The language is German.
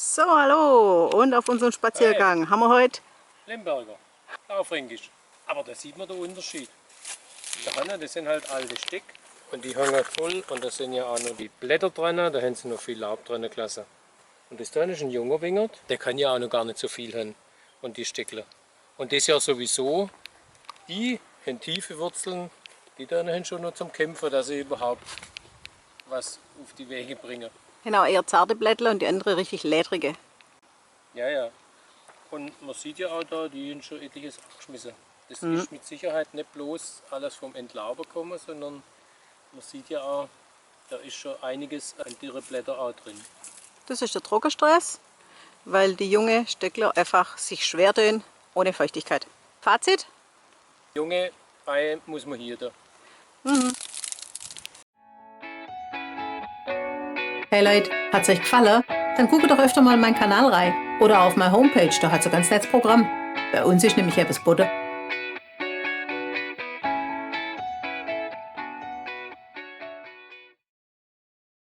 So, hallo und auf unserem Spaziergang haben wir heute Lemberger, Laufränkisch. Aber da sieht man den Unterschied. Da vorne, das sind halt alte Stück und die hängen voll und da sind ja auch noch die Blätter dran, da haben sie noch viel Laub dran gelassen. Und das da ist ein junger Wingert, der kann ja auch noch gar nicht so viel haben. Und die Steckler. Und das ja sowieso, die haben tiefe Wurzeln, die dann haben schon noch zum Kämpfen, dass sie überhaupt was auf die Wege bringen. genau eher zarte Blättler und die andere richtig ledrige. Ja. Und man sieht ja auch da, die haben schon etliches abgeschmissen. Das ist mit Sicherheit nicht bloß alles vom Entlauben gekommen, sondern man sieht ja auch, da ist schon einiges an dürre Blätter auch drin. Das ist der Trockenstress, weil die junge Stöckler einfach sich schwer tun ohne Feuchtigkeit. Fazit? Junge Reihe muss man hier da. Hey Leute, hat's euch gefallen? Dann guckt doch öfter mal in meinen Kanal rein oder auf meine Homepage, da hat's ein ganz nettes Programm. Bei uns ist nämlich etwas Butter.